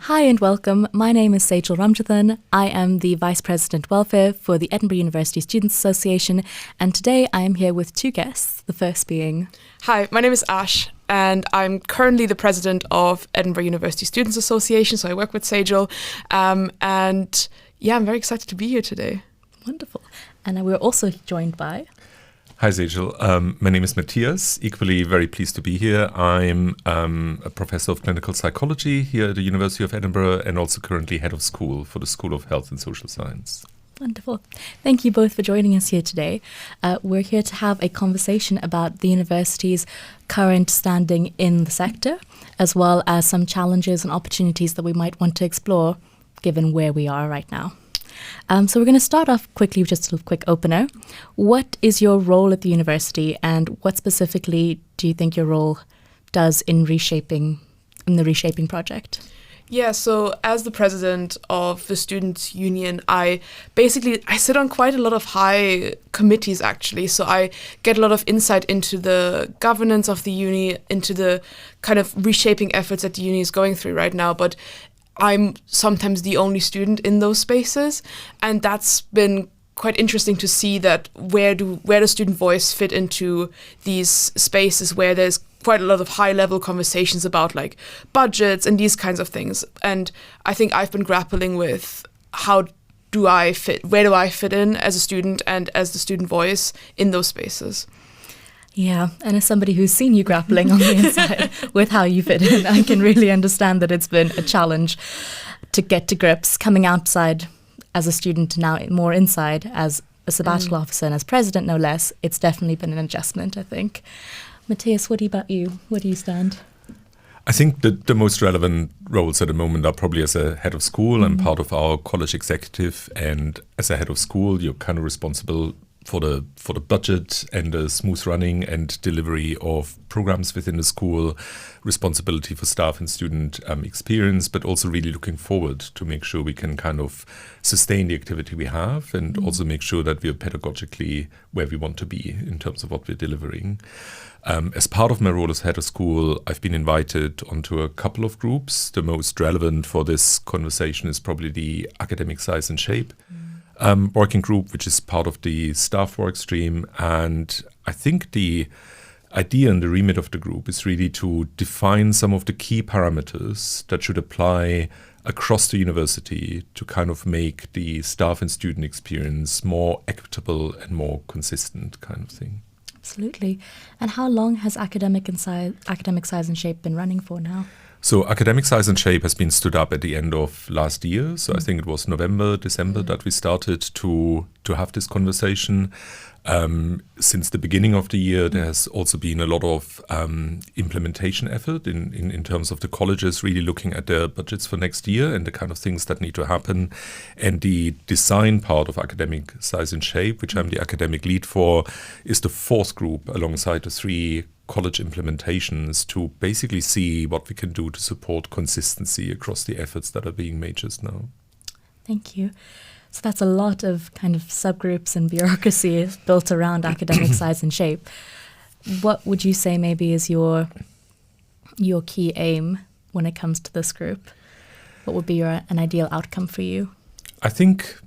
Hi and welcome. My name is Syjil Ramjuthan. I am the Vice President Welfare for the Edinburgh University Students Association, and today I am here with two guests, the first being... Hi, my name is Ash, and I'm currently the President of Edinburgh University Students Association, so I work with Syjil, and yeah, I'm very excited to be here today. Wonderful. And we're also joined by... Hi Syjil, my name is Matthias, equally very pleased to be here. I'm a professor of clinical psychology here at the University of Edinburgh and also currently head of school for the School of Health and Social Science. Wonderful. Thank you both for joining us here today. We're here to have a conversation about the university's current standing in the sector, as well as some challenges and opportunities that we might want to explore given where we are right now. So we're going to start off quickly with just a quick opener. What is your role at the university, and what specifically do you think your role does in the reshaping project? Yeah, so as the president of the Students' Union, I sit on quite a lot of high committees actually. So I get a lot of insight into the governance of the uni, into the kind of reshaping efforts that the uni is going through right now. But I'm sometimes the only student in those spaces, and that's been quite interesting to see that where does student voice fit into these spaces where there's quite a lot of high-level conversations about like budgets and these kinds of things. And I think I've been grappling with where do I fit in as a student and as the student voice in those spaces. Yeah, and as somebody who's seen you grappling on the inside with how you fit in, I can really understand that it's been a challenge to get to grips coming outside as a student, now more inside as a sabbatical officer and as president, no less. It's definitely been an adjustment, I think. Matthias, what about you? Where do you stand? I think the most relevant roles at the moment are probably as a head of school. I'm part of our college executive, and as a head of school, you're kind of responsible for the budget and the smooth running and delivery of programs within the school, responsibility for staff and student experience, but also really looking forward to make sure we can kind of sustain the activity we have and also make sure that we're pedagogically where we want to be in terms of what we're delivering. As part of my role as head of school, I've been invited onto a couple of groups. The most relevant for this conversation is probably the Academic Size and Shape working group, which is part of the staff work stream. And I think the idea and the remit of the group is really to define some of the key parameters that should apply across the university to kind of make the staff and student experience more equitable and more consistent kind of thing. Absolutely. And how long has Academic Size and Shape been running for now? So Academic Size and Shape has been stood up at the end of last year. So I think it was November, December that we started to have this conversation. Since the beginning of the year, there has also been a lot of implementation effort in terms of the colleges really looking at their budgets for next year and the kind of things that need to happen. And the design part of Academic Size and Shape, which I'm the academic lead for, is the fourth group alongside the three college implementations to basically see what we can do to support consistency across the efforts that are being made just now. Thank you. So that's a lot of kind of subgroups and bureaucracy built around Academic Size and Shape. What would you say maybe is your key aim when it comes to this group? What would be an ideal outcome for you? I think,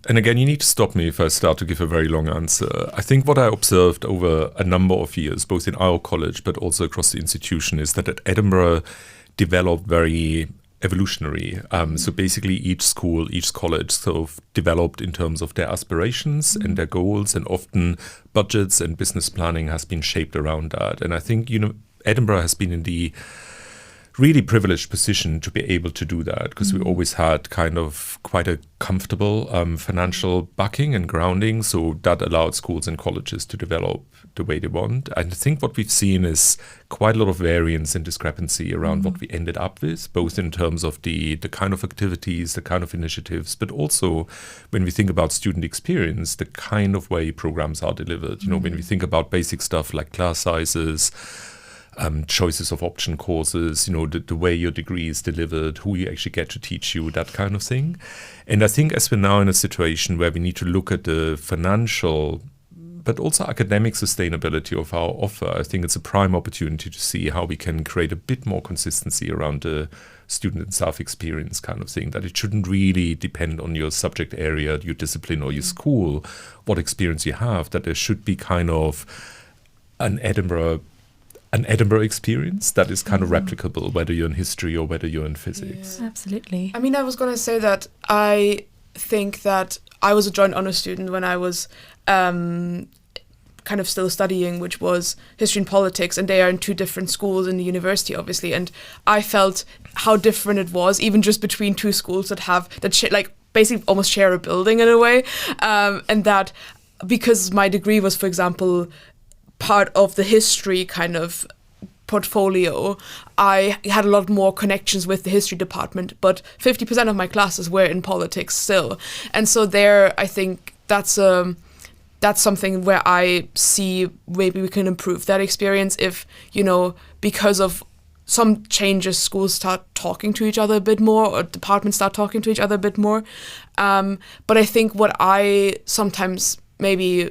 and again, you need to stop me if I start to give a very long answer. I think what I observed over a number of years, both in our college but also across the institution, is that at Edinburgh developed very evolutionary. So basically each school, each college sort of developed in terms of their aspirations and their goals, and often budgets and business planning has been shaped around that. And I think, Edinburgh has been in the really privileged position to be able to do that because we always had kind of quite a comfortable financial backing and grounding. So that allowed schools and colleges to develop the way they want. And I think what we've seen is quite a lot of variance and discrepancy around what we ended up with, both in terms of the kind of activities, the kind of initiatives, but also when we think about student experience, the kind of way programs are delivered. When we think about basic stuff like class sizes, choices of option courses, the way your degree is delivered, who you actually get to teach you, that kind of thing. And I think as we're now in a situation where we need to look at the financial but also academic sustainability of our offer, I think it's a prime opportunity to see how we can create a bit more consistency around the student and staff experience kind of thing, that it shouldn't really depend on your subject area, your discipline or your school, what experience you have, that there should be kind of an Edinburgh experience that is kind of replicable, whether you're in history or whether you're in physics. Yeah. Absolutely. I mean, I was going to say that I think that I was a joint honour student when I was kind of still studying, which was history and politics, and they are in two different schools in the university, obviously. And I felt how different it was, even just between two schools that basically almost share a building in a way, and that because my degree was, for example, part of the history kind of portfolio, I had a lot more connections with the history department, but 50% of my classes were in politics still. And so there, I think that's something where I see maybe we can improve that experience if, because of some changes, schools start talking to each other a bit more, or departments start talking to each other a bit more. But I think what I sometimes maybe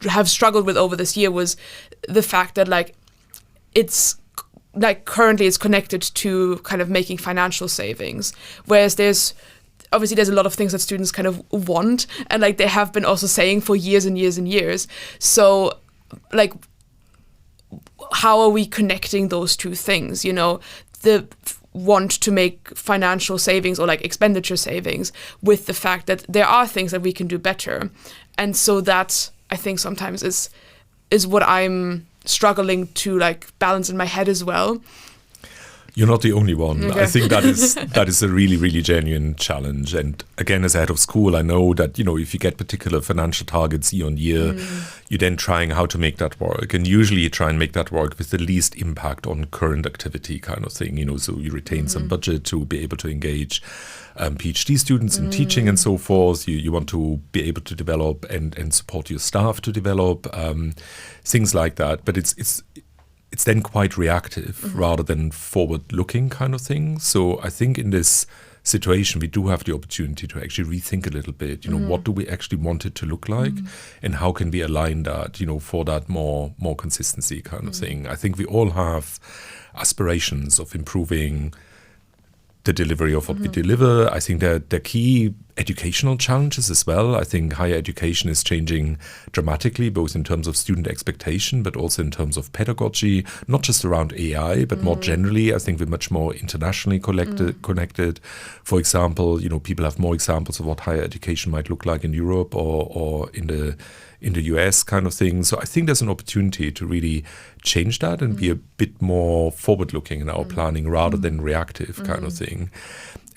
have struggled with over this year was the fact that it's currently it's connected to kind of making financial savings, whereas there's a lot of things that students kind of want, and they have been also saying for years and years and years. So how are we connecting those two things? The want to make financial savings or expenditure savings with the fact that there are things that we can do better. And so that, I think, sometimes is what I'm struggling to balance in my head as well. You're not the only one. Okay. I think that is a really, really genuine challenge. And again, as a head of school, I know that, if you get particular financial targets year on year, you're then trying how to make that work. And usually you try and make that work with the least impact on current activity kind of thing, so you retain some budget to be able to engage PhD students in teaching and so forth. You want to be able to develop and support your staff to develop things like that. But it's then quite reactive rather than forward-looking kind of thing. So I think in this situation, we do have the opportunity to actually rethink a little bit, what do we actually want it to look like, and how can we align that, for that more consistency kind of thing. I think we all have aspirations of improving the delivery of what we deliver. I think that the key educational challenges as well. I think higher education is changing dramatically, both in terms of student expectation, but also in terms of pedagogy, not just around AI, but more generally. I think we're much more internationally connected. For example, people have more examples of what higher education might look like in Europe or in the US kind of thing. So I think there's an opportunity to really change that and be a bit more forward-looking in our planning rather than reactive kind of thing.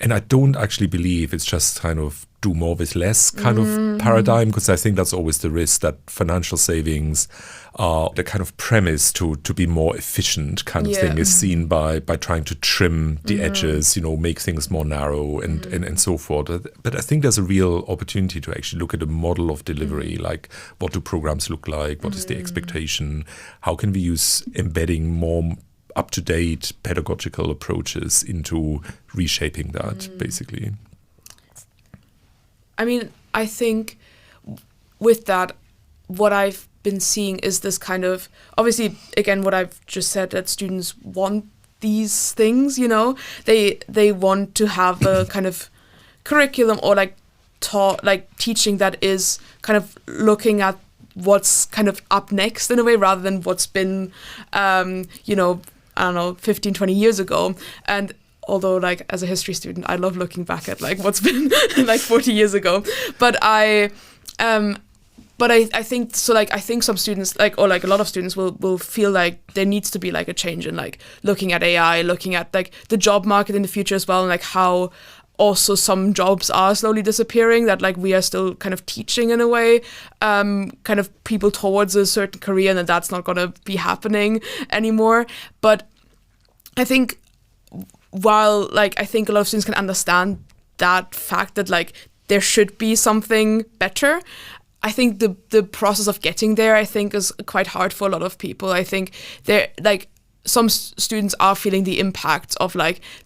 And I don't actually believe it's just kind of do more with less kind of paradigm, because I think that's always the risk that financial savings are the kind of premise to be more efficient kind of thing is seen by trying to trim the edges, make things more narrow and so forth. But I think there's a real opportunity to actually look at a model of delivery, like what do programs look like, what is the expectation, how can we use embedding more up-to-date pedagogical approaches into reshaping that, basically. I mean, I think with that, what I've been seeing is this kind of, obviously, again, what I've just said, that students want these things, they want to have a kind of curriculum or teaching that is kind of looking at what's kind of up next in a way, rather than what's been, I don't know, 15, 20 years ago. And although as a history student, I love looking back at what's been 40 years ago. But I think so. I think some students a lot of students will feel like there needs to be a change in looking at AI, looking at the job market in the future as well, and how also some jobs are slowly disappearing, that we are still kind of teaching in a way, kind of people towards a certain career, and that's not going to be happening anymore. But I think while I think a lot of students can understand that fact that there should be something better, I think the process of getting there, I think, is quite hard for a lot of people. I think they're some students are feeling the impact of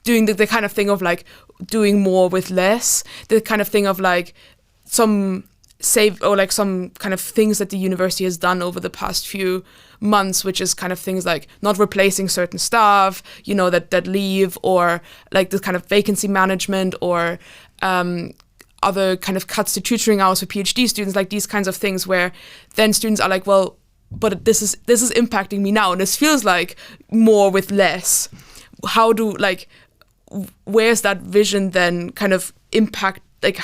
doing the kind of thing of doing more with less, the kind of thing of some save or like some kind of things that the university has done over the past few months, which is kind of things like not replacing certain staff, you know, that leave, or like the kind of vacancy management, or other kind of cuts to tutoring hours for PhD students, like these kinds of things where then students are like, well, but this is impacting me now, and this feels like more with less. Where's that vision then kind of impact, like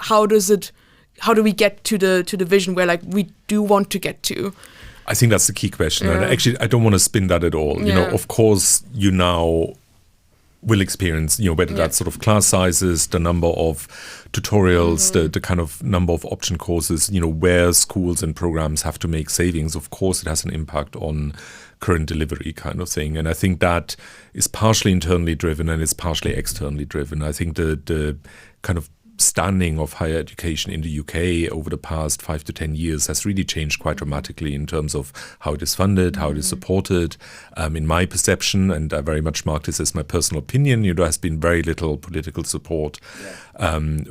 how do we get to the vision where like we do want to get to? I think that's the key question. And actually, I don't want to spin that at all. You know, of course, you now will experience, you know, whether that's sort of class sizes, the number of tutorials, the kind of number of option courses, you know, where schools and programs have to make savings. Of course, it has an impact on current delivery kind of thing. And I think that is partially internally driven and it's partially externally driven. I think the kind of standing of higher education in the UK over the past 5 to 10 years has really changed quite dramatically in terms of how it is funded, how it is supported. In my perception, and I very much mark this as my personal opinion, you know, there has been very little political support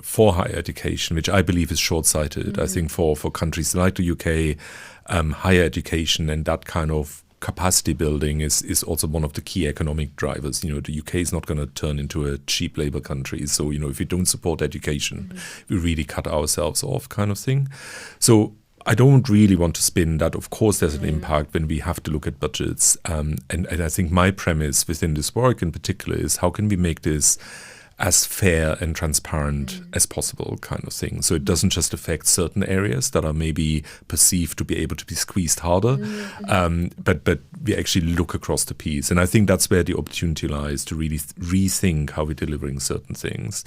for higher education, which I believe is short-sighted. I think for countries like the UK, higher education and that kind of capacity building is also one of the key economic drivers. You know, the UK is not going to turn into a cheap labor country. So, you know, if we don't support education, we really cut ourselves off kind of thing. So I don't really want to spin that. Of course, there's an impact when we have to look at budgets. And I think my premise within this work in particular is how can we make this as fair and transparent as possible kind of thing. So it doesn't just affect certain areas that are maybe perceived to be able to be squeezed harder, but we actually look across the piece. And I think that's where the opportunity lies to really rethink how we're delivering certain things.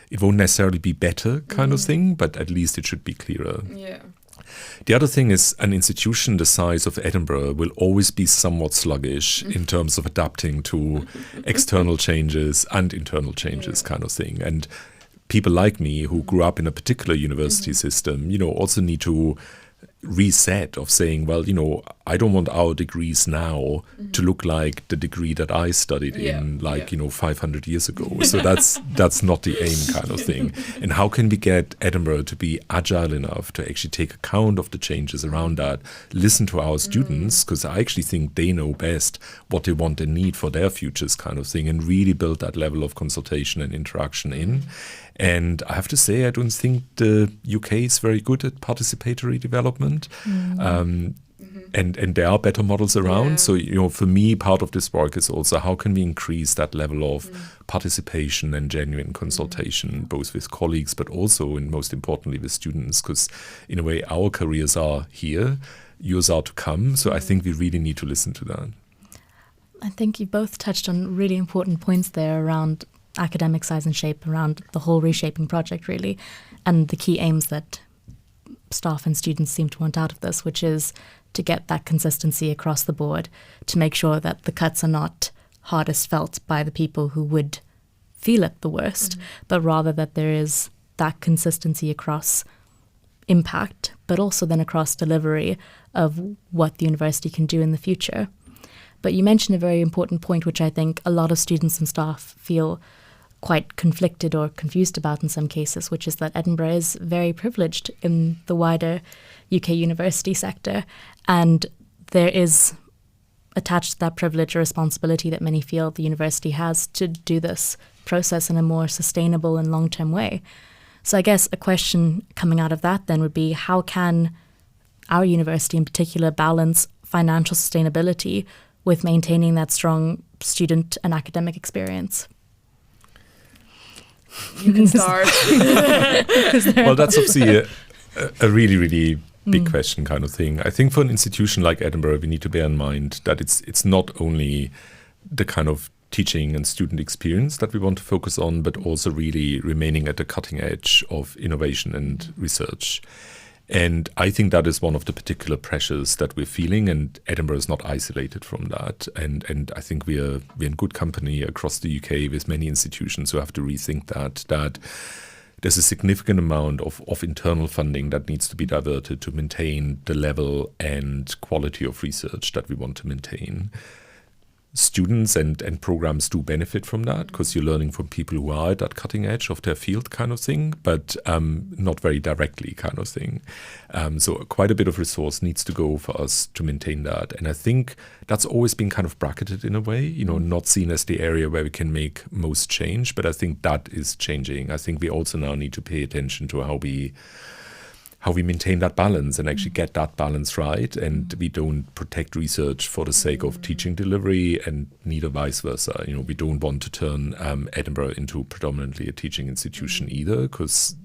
It won't necessarily be better kind of thing, but at least it should be clearer. Yeah. The other thing is an institution the size of Edinburgh will always be somewhat sluggish in terms of adapting to external changes and internal changes kind of thing. And people like me who grew up in a particular university system, you know, also need to reset of saying, well, you know, I don't want our degrees now to look like the degree that I studied in, like, you know, 500 years ago. So that's not the aim kind of thing. And how can we get Edinburgh to be agile enough to actually take account of the changes around that, listen to our students, because I actually think they know best what they want and need for their futures kind of thing, and really build that level of consultation and interaction in. And I have to say, I don't think the UK is very good at participatory development. And there are better models around. Yeah. So, you know, for me, part of this work is also how can we increase that level of participation and genuine consultation, both with colleagues, but also, and most importantly, with students, because in a way, our careers are here, yours are to come. So I think we really need to listen to that. I think you both touched on really important points there around academic size and shape, around the whole reshaping project, really, and the key aims that staff and students seem to want out of this, which is to get that consistency across the board, to make sure that the cuts are not hardest felt by the people who would feel it the worst, but rather that there is that consistency across impact, but also then across delivery of what the university can do in the future. But you mentioned a very important point, which I think a lot of students and staff feel quite conflicted or confused about in some cases, which is that Edinburgh is very privileged in the wider UK university sector. And there is attached to that privilege a responsibility that many feel the university has to do this process in a more sustainable and long-term way. So I guess a question coming out of that then would be, how can our university in particular balance financial sustainability with maintaining that strong student and academic experience? You can start. Well, that's obviously a really, really big question kind of thing. I think for an institution like Edinburgh, we need to bear in mind that it's not only the kind of teaching and student experience that we want to focus on, but also really remaining at the cutting edge of innovation and research. And I think that is one of the particular pressures that we're feeling, and Edinburgh is not isolated from that. And I think we're in good company across the UK with many institutions who have to rethink that there's a significant amount of internal funding that needs to be diverted to maintain the level and quality of research that we want to maintain. students and programs do benefit from that because you're learning from people who are at that cutting edge of their field kind of thing, but not very directly kind of thing. So quite a bit of resource needs to go for us to maintain that. And I think that's always been kind of bracketed in a way, not seen as the area where we can make most change. But I think that is changing. I think we also now need to pay attention to how we maintain that balance and actually get that balance right, and we don't protect research for the sake of teaching delivery, and neither vice versa. We don't want to turn Edinburgh into predominantly a teaching institution either, because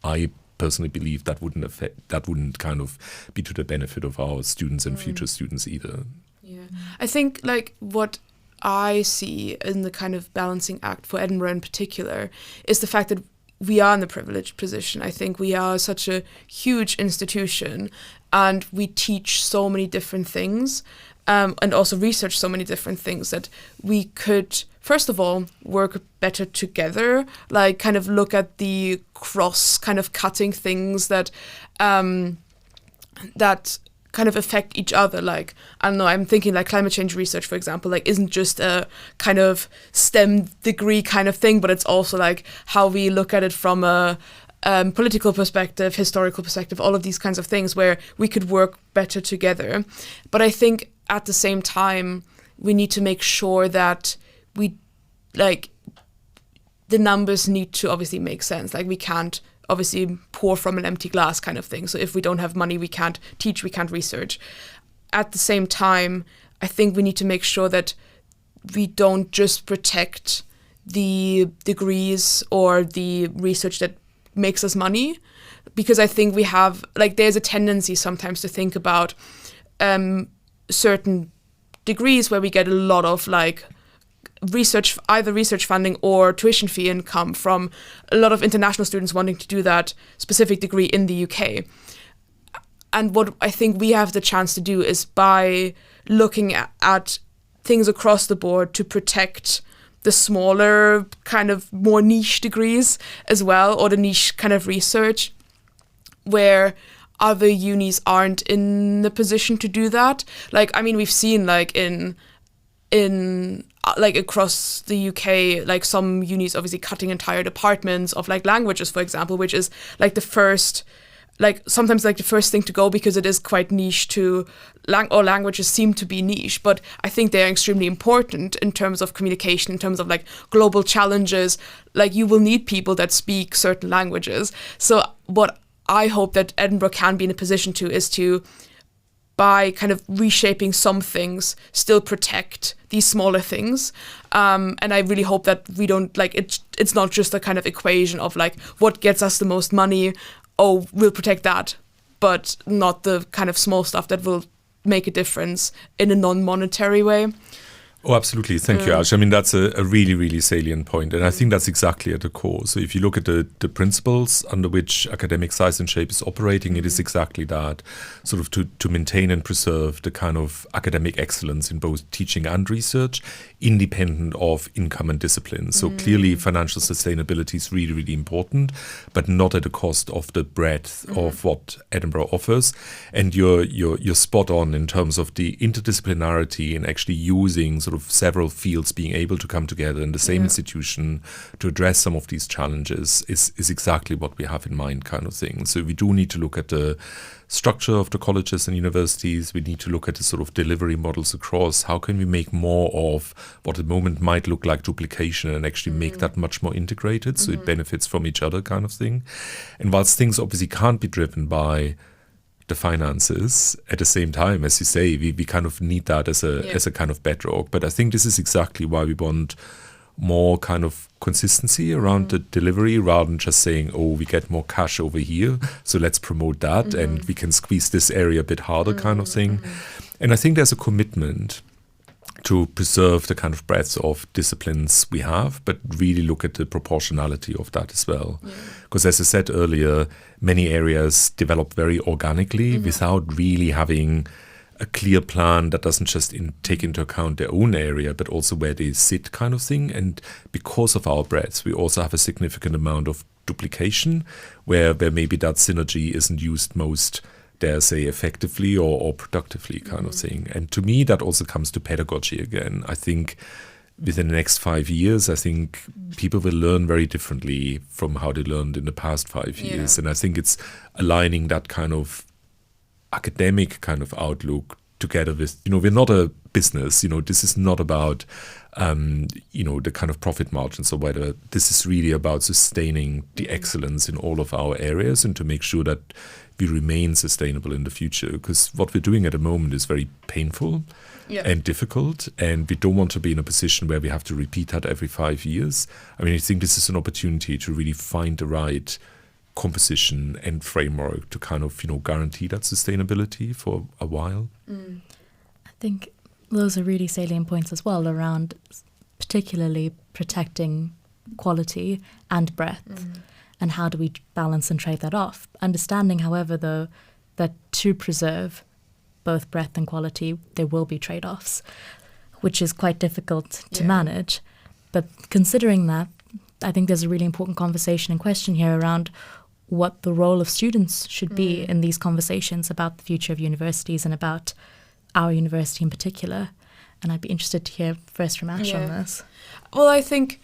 I personally believe that wouldn't kind of be to the benefit of our students and future students either. Yeah, I think like what I see in the kind of balancing act for Edinburgh in particular is the fact that we are in the privileged position. I think we are such a huge institution, and we teach so many different things, and also research so many different things, that we could, first of all, work better together, like kind of look at the cross kind of cutting things that kind of affect each other. Like, I don't know, I'm thinking like climate change research, for example, like isn't just a kind of STEM degree kind of thing, but it's also like how we look at it from a political perspective, historical perspective, all of these kinds of things where we could work better together. But I think at the same time, we need to make sure that we, like, the numbers need to obviously make sense. Like, we can't obviously pour from an empty glass kind of thing. So if we don't have money, we can't teach, we can't research. At the same time, I think we need to make sure that we don't just protect the degrees or the research that makes us money, because I think we have, like, there's a tendency sometimes to think about certain degrees where we get a lot of like research, either research funding or tuition fee income from a lot of international students wanting to do that specific degree in the UK. And what I think we have the chance to do is, by looking at things across the board, to protect the smaller kind of more niche degrees as well, or the niche kind of research where other unis aren't in the position to do that. Like, I mean, we've seen like in like across the UK, like some unis obviously cutting entire departments of like languages, for example, which is like the first, like sometimes like the first thing to go, because it is quite niche to or languages seem to be niche, but I think they're extremely important in terms of communication, in terms of like global challenges. Like, you will need people that speak certain languages. So what I hope that Edinburgh can be in a position to is to, by kind of reshaping some things, still protect these smaller things. And I really hope that we don't, like, it's not just a kind of equation of like what gets us the most money, oh, we'll protect that, but not the kind of small stuff that will make a difference in a non-monetary way. Oh, absolutely. Thank you, Ash. I mean, that's a really, really salient point. And I think that's exactly at the core. So if you look at the principles under which academic size and shape is operating, it is exactly that, sort of to maintain and preserve the kind of academic excellence in both teaching and research, independent of income and discipline. So clearly financial sustainability is really, really important, but not at the cost of the breadth of what Edinburgh offers. And you're spot on in terms of the interdisciplinarity and actually using sort of several fields being able to come together in the same institution to address some of these challenges is exactly what we have in mind, kind of thing. So we do need to look at the structure of the colleges and universities. We need to look at the sort of delivery models across. How can we make more of what at the moment might look like duplication and actually make that much more integrated so it benefits from each other, kind of thing. And whilst things obviously can't be driven by the finances, at the same time, as you say, we kind of need that as a kind of bedrock. But I think this is exactly why we want more kind of consistency around the delivery, rather than just saying, oh, we get more cash over here, so let's promote that and we can squeeze this area a bit harder, kind of thing. And I think there's a commitment to preserve the kind of breadth of disciplines we have, but really look at the proportionality of that as well. Because as I said earlier, many areas develop very organically without really having a clear plan that doesn't just take into account their own area, but also where they sit, kind of thing. And because of our breadth, we also have a significant amount of duplication where maybe that synergy isn't used most dare say, effectively or productively kind of thing. And to me, that also comes to pedagogy again. I think within the next 5 years, I think people will learn very differently from how they learned in the past 5 years. And I think it's aligning that kind of academic kind of outlook together with, we're not a business, this is not about, the kind of profit margins or whether this is really about sustaining the excellence in all of our areas and to make sure that we remain sustainable in the future. Because what we're doing at the moment is very painful and difficult, and we don't want to be in a position where we have to repeat that every 5 years. I mean, I think this is an opportunity to really find the right composition and framework to kind of, guarantee that sustainability for a while. I think those are really salient points as well around particularly protecting quality and breadth. And how do we balance and trade that off? Understanding, however, though, that to preserve both breadth and quality, there will be trade-offs, which is quite difficult to manage. But considering that, I think there's a really important conversation and question here around what the role of students should be in these conversations about the future of universities and about our university in particular. And I'd be interested to hear first from Ash on this. Well, I think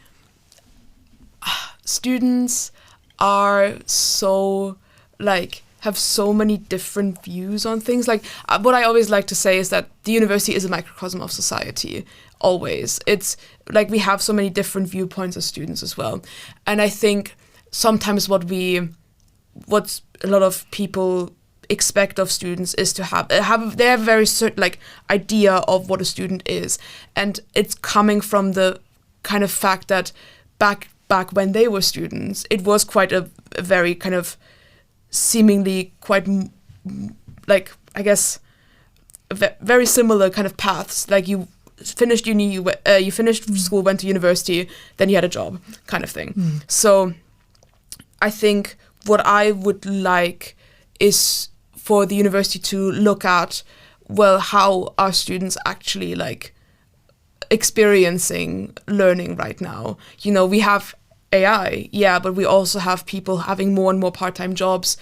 students are so, have so many different views on things. What I always like to say is that the university is a microcosm of society, always. It's we have so many different viewpoints as students as well. And I think sometimes what a lot of people expect of students is to have they have a very certain idea of what a student is, and it's coming from the kind of fact that back when they were students, it was quite a very kind of seemingly quite I guess very similar kind of paths. You finished uni, you finished school, went to university, then you had a job, kind of thing. So I think what I would like is for the university to look at, well, how are students actually experiencing learning right now? We have AI, but we also have people having more and more part-time jobs,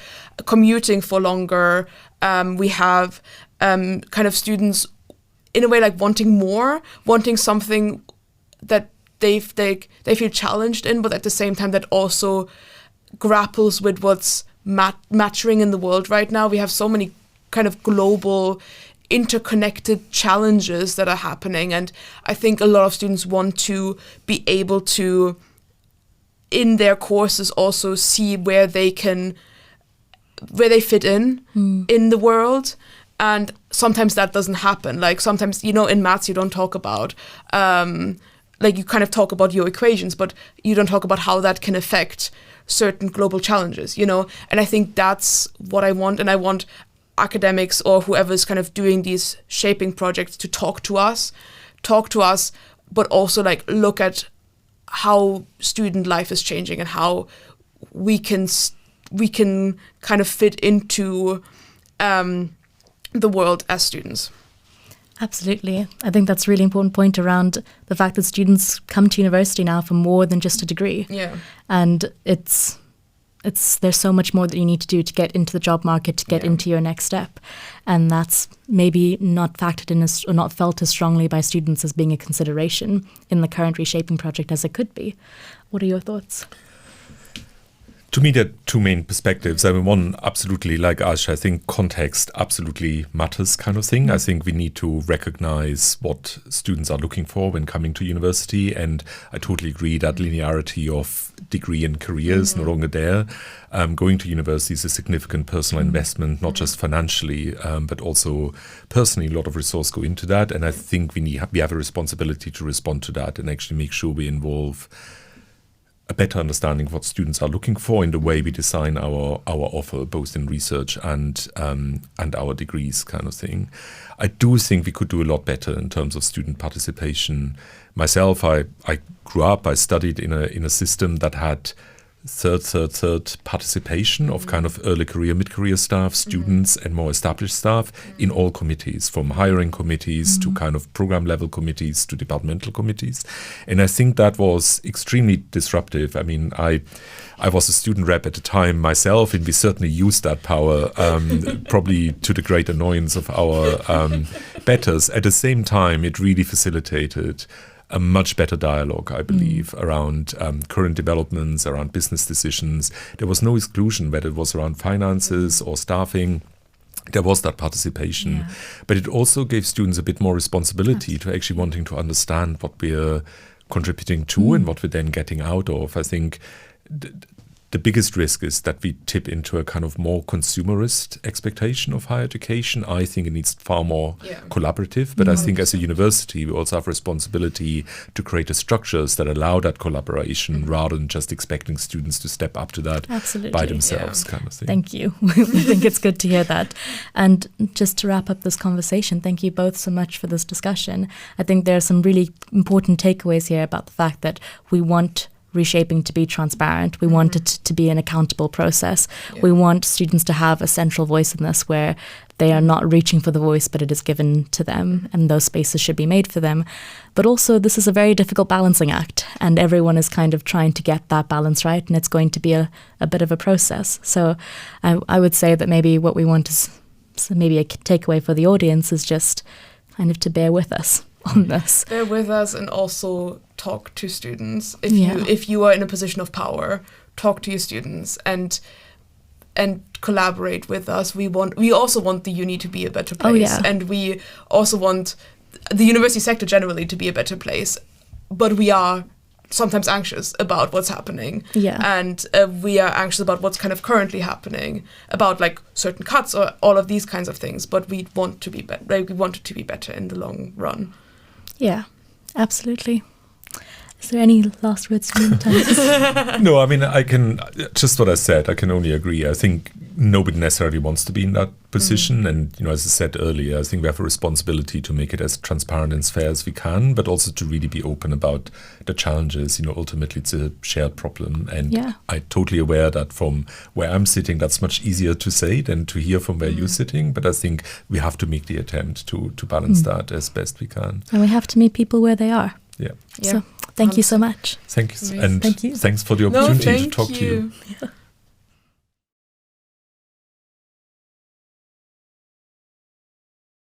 commuting for longer. We have kind of students in a way wanting more, wanting something that they feel challenged in, but at the same time that also grapples with what's maturing in the world right now. We have so many kind of global interconnected challenges that are happening, and I think a lot of students want to be able to in their courses also see where they fit in the world. And sometimes that doesn't happen. Sometimes, in maths you don't talk about you kind of talk about your equations, but you don't talk about how that can affect certain global challenges, and I think that's what I want. And I want academics or whoever's kind of doing these shaping projects to talk to us, but also look at how student life is changing and how we can kind of fit into the world as students. Absolutely. I think that's a really important point around the fact that students come to university now for more than just a degree. Yeah. And it's there's so much more that you need to do to get into the job market, to get into your next step. And that's maybe not factored in or not felt as strongly by students as being a consideration in the current reshaping project as it could be. What are your thoughts? To me, there are two main perspectives. I mean, one, absolutely, like Ash, I think context absolutely matters kind of thing. I think we need to recognize what students are looking for when coming to university. And I totally agree that linearity of degree and career is no longer there. Going to university is a significant personal investment, not just financially, but also personally. A lot of resources go into that. And I think we have a responsibility to respond to that and actually make sure we involve a better understanding of what students are looking for in the way we design our offer, both in research and our degrees kind of thing. I do think we could do a lot better in terms of student participation. Myself, I grew up, I studied in a system that had third participation of kind of early career, mid-career staff, students and more established staff in all committees, from hiring committees to kind of program level committees to departmental committees. And I think that was extremely disruptive. I mean, I was a student rep at the time myself, and we certainly used that power, probably to the great annoyance of our betters. At the same time, it really facilitated a much better dialogue, I believe, around current developments, around business decisions. There was no exclusion, whether it was around finances or staffing. There was that participation. But it also gave students a bit more responsibility to actually wanting to understand what we're contributing to and what we're then getting out of. I think the biggest risk is that we tip into a kind of more consumerist expectation of higher education. I think it needs far more collaborative, but I think as a university, we also have responsibility to create the structures that allow that collaboration rather than just expecting students to step up to that by themselves kind of thing. Thank you. We think it's good to hear that. And just to wrap up this conversation, thank you both so much for this discussion. I think there are some really important takeaways here about the fact that we want reshaping to be transparent. We want it to be an accountable process. We want students to have a central voice in this where they are not reaching for the voice, but it is given to them, and those spaces should be made for them. But also, this is a very difficult balancing act, and everyone is kind of trying to get that balance right, and it's going to be a bit of a process. So I would say that maybe what we want is maybe a takeaway for the audience is just kind of to bear with us on this. Bear with us, and also talk to students. If you are in a position of power, talk to your students and collaborate with us. We also want the uni to be a better place, and we also want the university sector generally to be a better place. But we are sometimes anxious about what's happening, and we are anxious about what's kind of currently happening, about like certain cuts or all of these kinds of things. But we want to be better. We want it to be better in the long run. Yeah, absolutely. Is there any last words from you, Matthias? No, I mean, I can, just what I said, I can only agree. I think nobody necessarily wants to be in that position. And, as I said earlier, I think we have a responsibility to make it as transparent and as fair as we can, but also to really be open about the challenges. Ultimately, it's a shared problem. And I'm totally aware that from where I'm sitting, that's much easier to say than to hear from where you're sitting. But I think we have to make the attempt to balance that as best we can. And we have to meet people where they are. Yeah. So thank you so much. Thank you. And thanks for the opportunity to talk to you. Yeah.